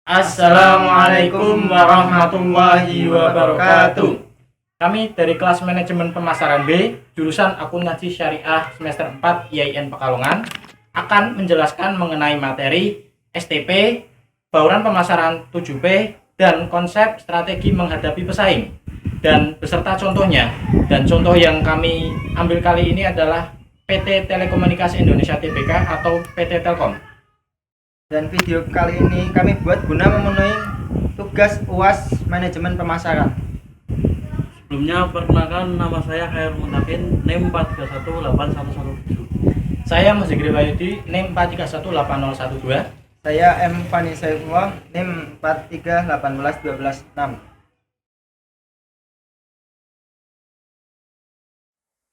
Assalamualaikum warahmatullahi wabarakatuh. Kami dari kelas manajemen pemasaran B, jurusan akuntansi syariah semester 4 IAIN Pekalongan akan menjelaskan mengenai materi STP, bauran pemasaran 7P, dan konsep strategi menghadapi pesaing, dan beserta contohnya. Dan contoh yang kami ambil kali ini adalah PT Telekomunikasi Indonesia Tbk atau PT Telkom. Dan video kali ini kami buat guna memenuhi tugas UAS manajemen pemasaran. Sebelumnya perkenalkan, nama saya Khairul Muntakin, NIM 43181117. Saya Mazikri Wayudi, NIM 43180112. Saya M. Fani Saifullah, NIM 4318126.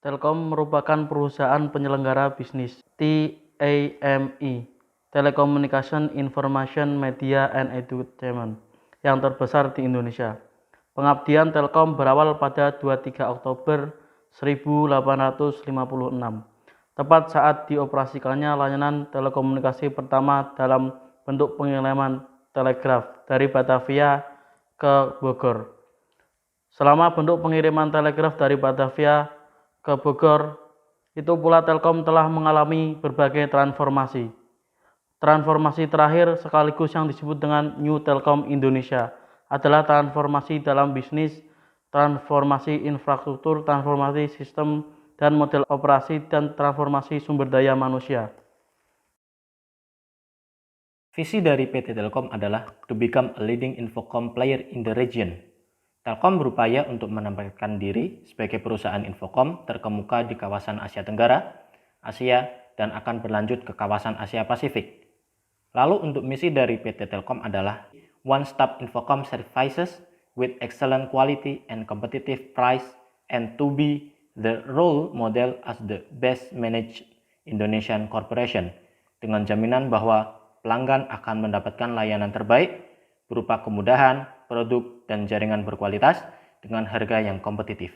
Telkom merupakan perusahaan penyelenggara bisnis TAMI, Telecommunication Information Media and Entertainment, yang terbesar di Indonesia. Pengabdian Telkom berawal pada 23 Oktober 1856, tepat saat dioperasikannya layanan telekomunikasi pertama dalam bentuk pengiriman telegraf dari Batavia ke Bogor. Selama bentuk pengiriman telegraf dari Batavia ke Bogor, itu pula Telkom telah mengalami berbagai transformasi. Transformasi terakhir sekaligus yang disebut dengan New Telkom Indonesia adalah transformasi dalam bisnis, transformasi infrastruktur, transformasi sistem dan model operasi, dan transformasi sumber daya manusia. Visi dari PT Telkom adalah to become a leading infocom player in the region. Telkom berupaya untuk menempatkan diri sebagai perusahaan infocom terkemuka di kawasan Asia Tenggara, Asia, dan akan berlanjut ke kawasan Asia Pasifik. Lalu untuk misi dari PT Telkom adalah one-stop infocom services with excellent quality and competitive price, and to be the role model as the best managed Indonesian corporation, dengan jaminan bahwa pelanggan akan mendapatkan layanan terbaik berupa kemudahan, produk, dan jaringan berkualitas dengan harga yang kompetitif.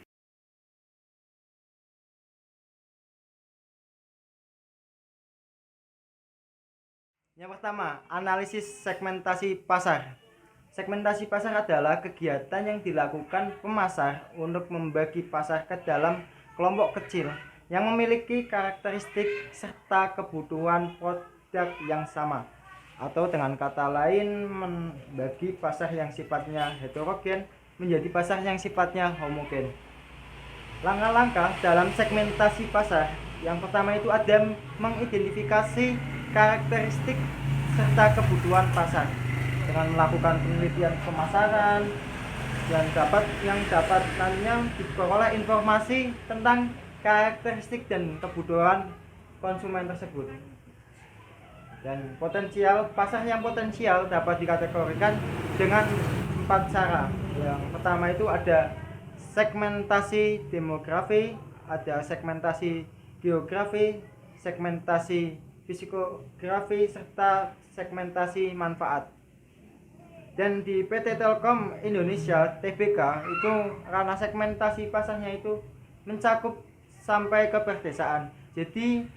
Yang pertama, analisis segmentasi pasar. Segmentasi pasar adalah kegiatan yang dilakukan pemasar untuk membagi pasar ke dalam kelompok kecil yang memiliki karakteristik serta kebutuhan produk yang sama, atau dengan kata lain membagi pasar yang sifatnya heterogen menjadi pasar yang sifatnya homogen. Langkah-langkah dalam segmentasi pasar, yang pertama itu ada mengidentifikasi karakteristik serta kebutuhan pasar dengan melakukan penelitian pemasaran dan dapat nantinya diperoleh informasi tentang karakteristik dan kebutuhan konsumen tersebut. Dan potensial pasar yang potensial dapat dikategorikan dengan 4 cara. Yang pertama itu ada segmentasi demografi, ada segmentasi geografi, segmentasi psikografi, serta segmentasi manfaat. Dan di PT Telkom Indonesia Tbk itu ranah segmentasi pasarnya itu mencakup sampai ke perdesaan. Jadi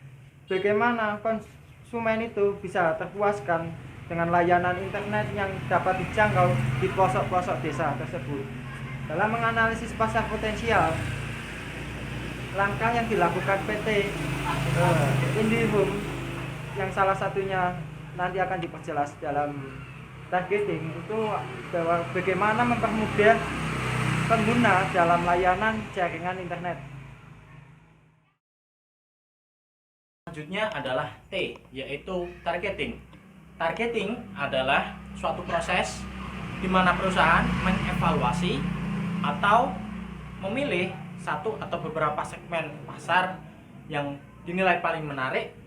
bagaimana konsumen itu bisa terpuaskan dengan layanan internet yang dapat dijangkau di pelosok-pelosok desa tersebut. Dalam menganalisis pasar potensial, langkah yang dilakukan PT IndiHome yang salah satunya nanti akan diperjelas dalam targeting itu bahwa bagaimana mempermudah pengguna dalam layanan jaringan internet. Selanjutnya adalah T, yaitu targeting. Targeting adalah suatu proses di mana perusahaan mengevaluasi atau memilih satu atau beberapa segmen pasar yang dinilai paling menarik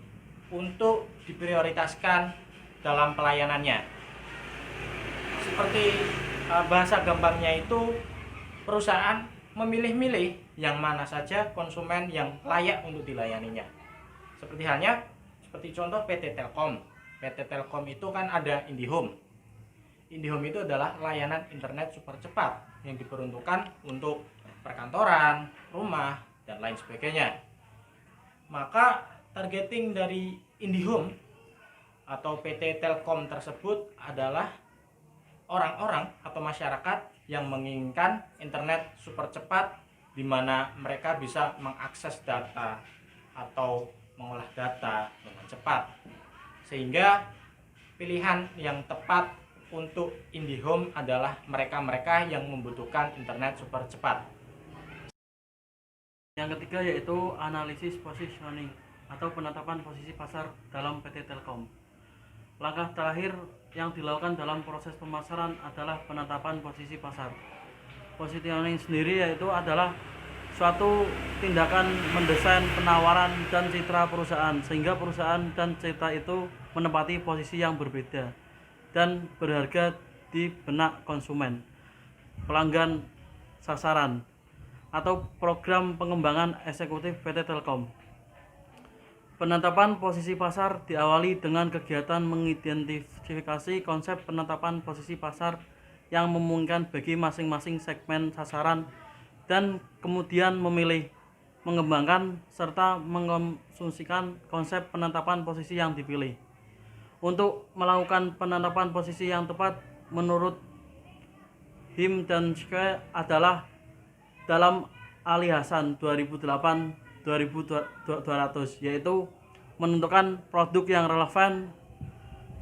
untuk diprioritaskan dalam pelayanannya. Seperti bahasa gampangnya itu, perusahaan memilih-milih yang mana saja konsumen yang layak untuk dilayaninya. Seperti contoh PT Telkom. PT Telkom itu kan ada IndiHome. IndiHome itu adalah layanan internet super cepat yang diperuntukkan untuk perkantoran, rumah, dan lain sebagainya. Maka targeting dari IndiHome atau PT Telkom tersebut adalah orang-orang atau masyarakat yang menginginkan internet super cepat di mana mereka bisa mengakses data atau mengolah data dengan cepat. Sehingga pilihan yang tepat untuk IndiHome adalah mereka-mereka yang membutuhkan internet super cepat. Yang ketiga yaitu analisis positioning atau penetapan posisi pasar dalam PT Telkom. Langkah terakhir yang dilakukan dalam proses pemasaran adalah penetapan posisi pasar. Positioning sendiri yaitu adalah suatu tindakan mendesain penawaran dan citra perusahaan sehingga perusahaan dan citra itu menempati posisi yang berbeda dan berharga di benak konsumen, pelanggan sasaran, atau program pengembangan eksekutif PT Telkom. Penetapan posisi pasar diawali dengan kegiatan mengidentifikasi konsep penetapan posisi pasar yang memungkinkan bagi masing-masing segmen sasaran dan kemudian memilih, mengembangkan, serta mengkonsumsikan konsep penetapan posisi yang dipilih. Untuk melakukan penetapan posisi yang tepat menurut Him dan Schke adalah dalam Ali Hasan 2008-2200, yaitu menentukan produk yang relevan,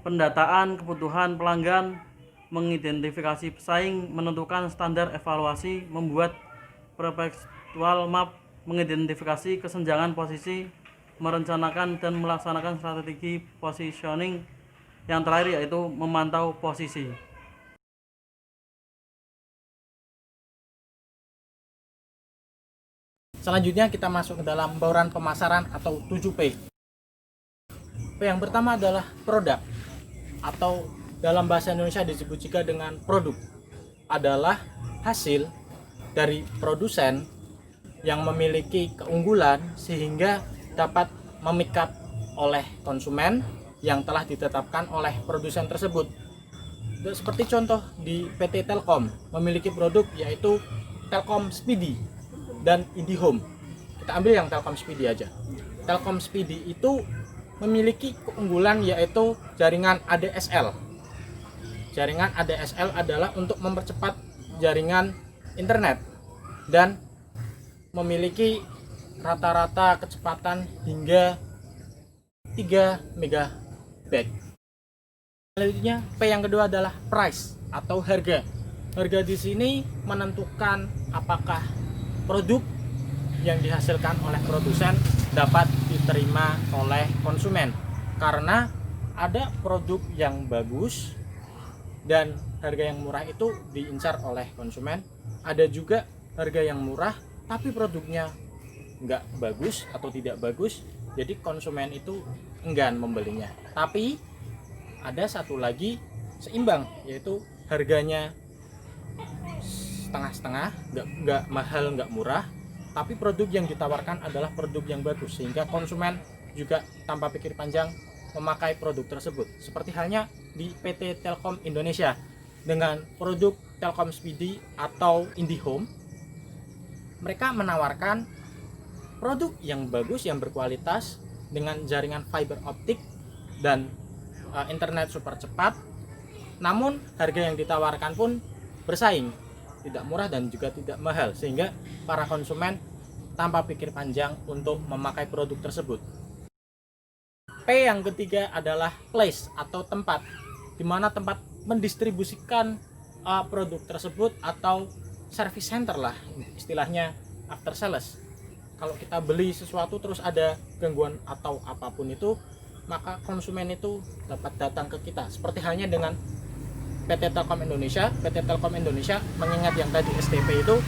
pendataan kebutuhan pelanggan, mengidentifikasi pesaing, menentukan standar evaluasi, membuat perpetual map, mengidentifikasi kesenjangan posisi, merencanakan dan melaksanakan strategi positioning. Yang terakhir yaitu memantau posisi. Selanjutnya kita masuk ke dalam bauran pemasaran atau 7P. P yang pertama adalah produk, atau dalam bahasa Indonesia disebut juga dengan produk. Adalah hasil dari produsen yang memiliki keunggulan sehingga dapat memikat oleh konsumen yang telah ditetapkan oleh produsen tersebut. Seperti contoh di PT Telkom memiliki produk yaitu Telkom Speedy dan IndiHome. Kita ambil yang Telkom Speedy aja. Telkom Speedy itu memiliki keunggulan yaitu jaringan ADSL. Jaringan ADSL adalah untuk mempercepat jaringan internet dan memiliki rata-rata kecepatan hingga 3 MB. Selanjutnya P yang kedua adalah price atau harga. Harga di sini menentukan apakah produk yang dihasilkan oleh produsen dapat diterima oleh konsumen, karena ada produk yang bagus dan harga yang murah itu diincar oleh konsumen. Ada juga harga yang murah tapi produknya nggak bagus atau tidak bagus, jadi konsumen itu enggan membelinya. Tapi ada satu lagi seimbang, yaitu harganya setengah-setengah, nggak mahal nggak murah, tapi produk yang ditawarkan adalah produk yang bagus sehingga konsumen juga tanpa pikir panjang memakai produk tersebut. Seperti halnya di PT Telkom Indonesia dengan produk Telkom Speedy atau IndiHome, mereka menawarkan produk yang bagus, yang berkualitas dengan jaringan fiber optik dan internet super cepat, namun harga yang ditawarkan pun bersaing, tidak murah dan juga tidak mahal, sehingga para konsumen tanpa pikir panjang untuk memakai produk tersebut. P yang ketiga adalah place atau tempat, di mana tempat mendistribusikan produk tersebut atau service center lah istilahnya, after sales. Kalau kita beli sesuatu terus ada gangguan atau apapun itu, maka konsumen itu dapat datang ke kita. Seperti halnya dengan PT Telkom Indonesia. PT Telkom Indonesia mengingat yang tadi STP itu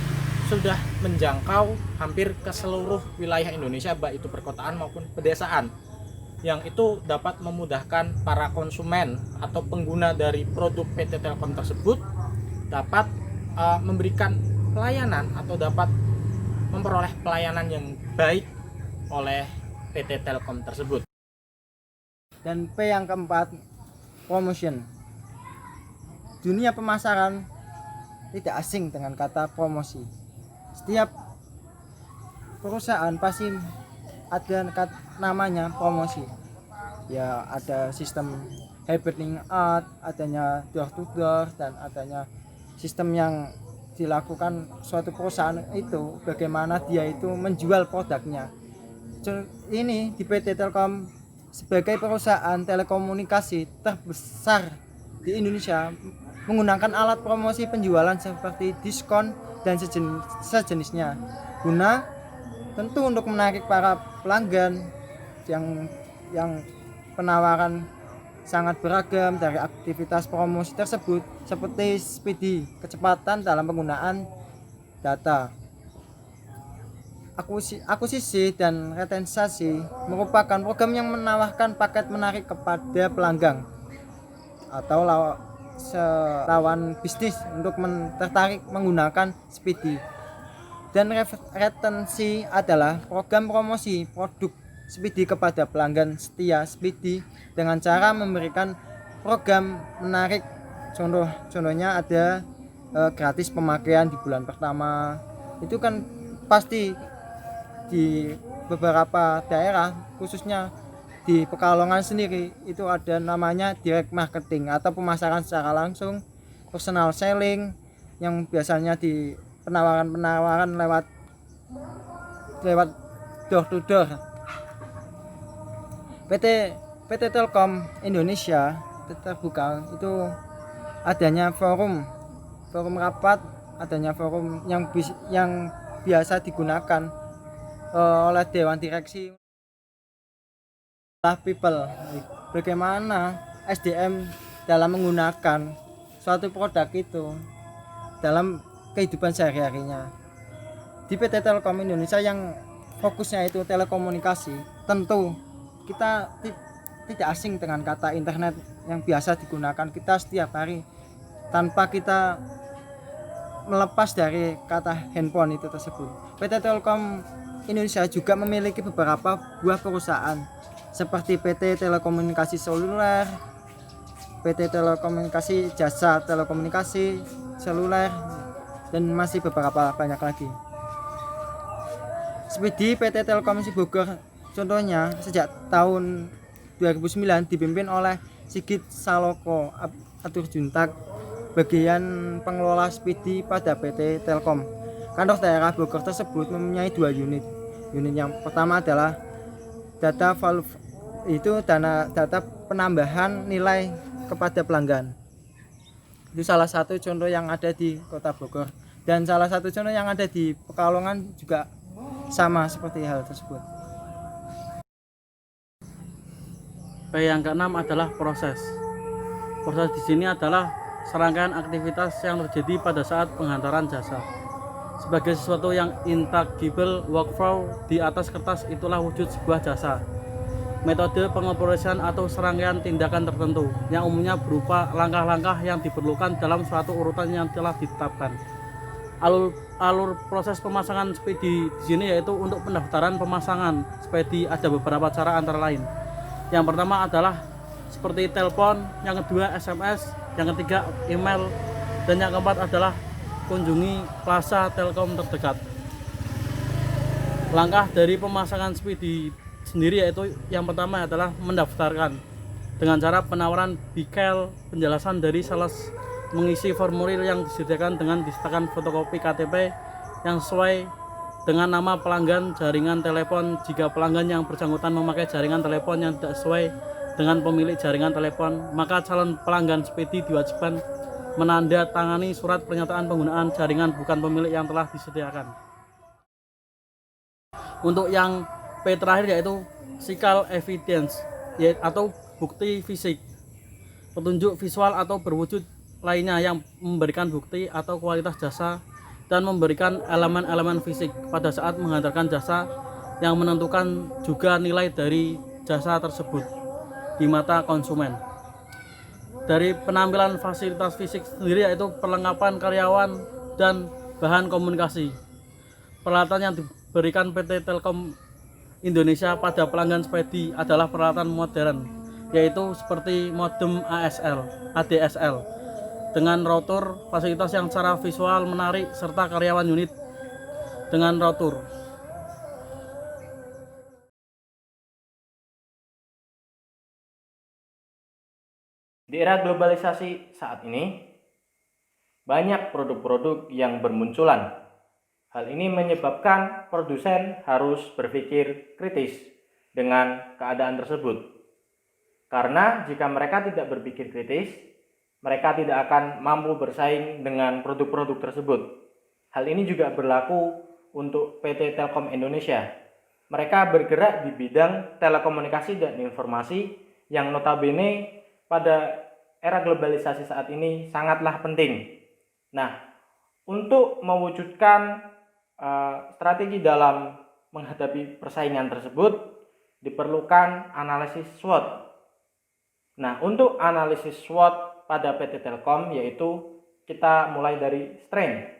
sudah menjangkau hampir ke seluruh wilayah Indonesia, baik itu perkotaan maupun pedesaan, yang itu dapat memudahkan para konsumen atau pengguna dari produk PT Telkom tersebut dapat memberikan pelayanan atau dapat memperoleh pelayanan yang baik oleh PT Telkom tersebut. Dan P yang keempat, promotion. Dunia pemasaran tidak asing dengan kata promosi. Setiap perusahaan pasti ada namanya promosi. Ya, ada sistem happening art, adanya door to door, dan adanya sistem yang dilakukan suatu perusahaan itu bagaimana dia itu menjual produknya. Ini di PT Telkom sebagai perusahaan telekomunikasi terbesar di Indonesia menggunakan alat promosi penjualan seperti diskon dan sejenisnya guna tentu untuk menarik para pelanggan yang penawaran sangat beragam dari aktivitas promosi tersebut seperti speedy, kecepatan dalam penggunaan data. Akuisisi dan retensi merupakan program yang menawarkan paket menarik kepada pelanggan atau lawan bisnis untuk tertarik menggunakan speedy. Dan retensi adalah program promosi produk speedy kepada pelanggan setia speedy dengan cara memberikan program menarik. Contohnya ada gratis pemakaian di bulan pertama. Itu kan pasti di beberapa daerah, khususnya di Pekalongan sendiri, itu ada namanya direct marketing atau pemasaran secara langsung, personal selling, yang biasanya di penawaran lewat door to door. PT Telkom Indonesia terbuka itu adanya forum rapat, adanya forum yang biasa digunakan oleh dewan direksi people, bagaimana SDM dalam menggunakan suatu produk itu dalam kehidupan sehari-harinya. Di PT Telkom Indonesia yang fokusnya itu telekomunikasi, tentu kita tidak asing dengan kata internet yang biasa digunakan kita setiap hari tanpa kita melepas dari kata handphone itu tersebut. PT Telkom Indonesia juga memiliki beberapa buah perusahaan seperti PT Telekomunikasi Seluler, PT Telekomunikasi Jasa Telekomunikasi Seluler, dan masih beberapa banyak lagi. Seperti PT Telkom Bogor contohnya sejak tahun 2009 dipimpin oleh Sigit Saloko Aturjuntak, bagian pengelola Speedy pada PT Telkom. Kantor daerah Bogor tersebut mempunyai 2 unit. Unit yang pertama adalah data value, itu data penambahan nilai kepada pelanggan. Itu salah satu contoh yang ada di Kota Bogor, dan salah satu contoh yang ada di Pekalongan juga sama seperti hal tersebut. P yang keenam adalah proses. Proses di sini adalah serangkaian aktivitas yang terjadi pada saat penghantaran jasa. Sebagai sesuatu yang intangible workflow di atas kertas, itulah wujud sebuah jasa. Metode pengoperasian atau serangkaian tindakan tertentu yang umumnya berupa langkah-langkah yang diperlukan dalam suatu urutan yang telah ditetapkan. Alur proses pemasangan Speedy di sini yaitu untuk pendaftaran pemasangan Speedy ada beberapa cara antara lain. Yang pertama adalah seperti telepon, yang kedua SMS, yang ketiga email, dan yang keempat adalah kunjungi plaza Telkom terdekat. Langkah dari pemasangan Speedy sendiri yaitu yang pertama adalah mendaftarkan dengan cara penawaran bikel, penjelasan dari sales, mengisi formulir yang disediakan dengan disertakan fotokopi KTP yang sesuai dengan nama pelanggan jaringan telepon. Jika pelanggan yang bersangkutan memakai jaringan telepon yang tidak sesuai dengan pemilik jaringan telepon, maka calon pelanggan Speedy diwajibkan menandatangani surat pernyataan penggunaan jaringan bukan pemilik yang telah disediakan. Untuk yang P terakhir yaitu physical evidence atau bukti fisik, petunjuk visual atau berwujud lainnya yang memberikan bukti atau kualitas jasa dan memberikan elemen-elemen fisik pada saat menghantarkan jasa yang menentukan juga nilai dari jasa tersebut di mata konsumen. Dari penampilan fasilitas fisik sendiri yaitu perlengkapan karyawan dan bahan komunikasi. Peralatan yang diberikan PT Telkom Indonesia pada pelanggan Speedy adalah peralatan modern, yaitu seperti modem ADSL dengan router, fasilitas yang secara visual menarik, serta karyawan unit dengan router. Di era globalisasi saat ini, banyak produk-produk yang bermunculan. Hal ini menyebabkan produsen harus berpikir kritis dengan keadaan tersebut. Karena jika mereka tidak berpikir kritis, mereka tidak akan mampu bersaing dengan produk-produk tersebut. Hal ini juga berlaku untuk PT Telkom Indonesia. Mereka bergerak di bidang telekomunikasi dan informasi yang notabene pada era globalisasi saat ini sangatlah penting. Nah, untuk mewujudkan strategi dalam menghadapi persaingan tersebut, diperlukan analisis SWOT. Nah, untuk analisis SWOT pada PT Telkom yaitu kita mulai dari strength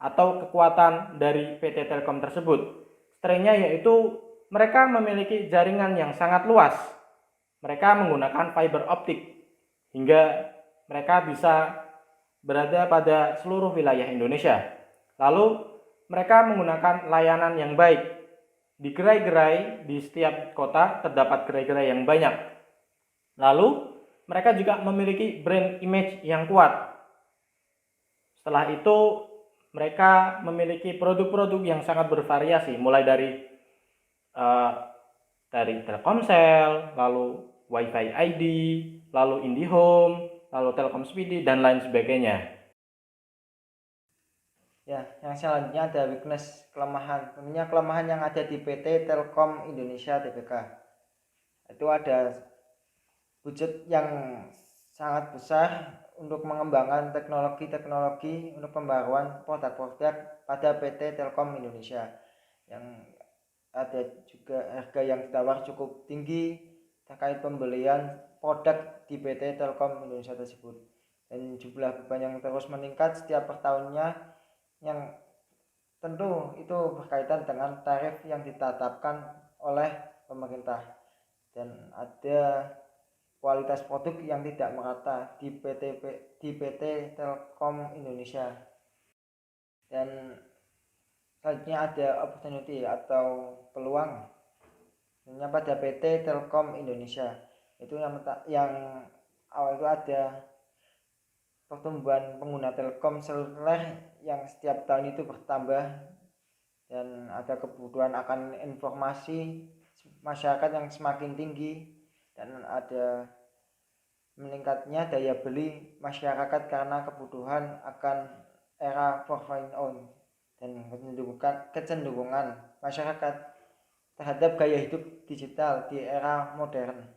atau kekuatan dari PT Telkom tersebut. Strength-nya yaitu mereka memiliki jaringan yang sangat luas. Mereka menggunakan fiber optik hingga mereka bisa berada pada seluruh wilayah Indonesia. Lalu mereka menggunakan layanan yang baik. Di gerai-gerai di setiap kota terdapat gerai-gerai yang banyak. Lalu mereka juga memiliki brand image yang kuat. Setelah itu, mereka memiliki produk-produk yang sangat bervariasi, mulai dari Telkomsel, lalu WiFi ID, lalu IndiHome, lalu Telkom Speedy, dan lain sebagainya. Ya, yang selanjutnya ada weakness, kelemahan. Tentunya kelemahan yang ada di PT Telkom Indonesia Tbk. Itu ada budget yang sangat besar untuk mengembangkan teknologi-teknologi untuk pembaruan produk-produk pada PT Telkom Indonesia, yang ada juga harga yang ditawar cukup tinggi terkait pembelian produk di PT Telkom Indonesia tersebut, dan jumlah beban yang terus meningkat setiap tahunnya, yang tentu itu berkaitan dengan tarif yang ditetapkan oleh pemerintah, dan ada kualitas produk yang tidak merata di PT Telkom Indonesia. Dan selanjutnya ada opportunity atau peluang. Sebenarnya pada PT Telkom Indonesia itu yang awal itu ada pertumbuhan pengguna Telkom seluler yang setiap tahun itu bertambah, dan ada kebutuhan akan informasi masyarakat yang semakin tinggi, dan ada meningkatnya daya beli masyarakat karena kebutuhan akan era 4.0 dan kecenderungan masyarakat terhadap gaya hidup digital di era modern.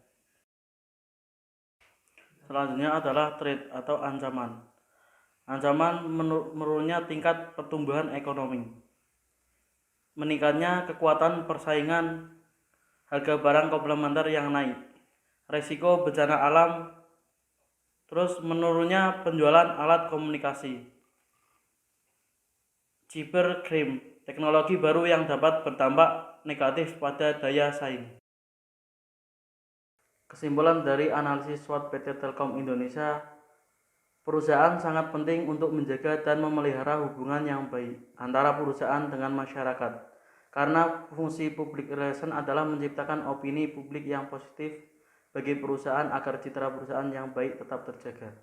Selanjutnya adalah threat atau ancaman. Ancaman menurunnya tingkat pertumbuhan ekonomi, meningkatnya kekuatan persaingan, harga barang komplementer yang naik, resiko bencana alam, terus menurunnya penjualan alat komunikasi, cybercrime, teknologi baru yang dapat berdampak negatif pada daya saing. Kesimpulan dari analisis SWOT PT Telkom Indonesia, perusahaan sangat penting untuk menjaga dan memelihara hubungan yang baik antara perusahaan dengan masyarakat, karena fungsi public relation adalah menciptakan opini publik yang positif bagi perusahaan agar citra perusahaan yang baik tetap terjaga.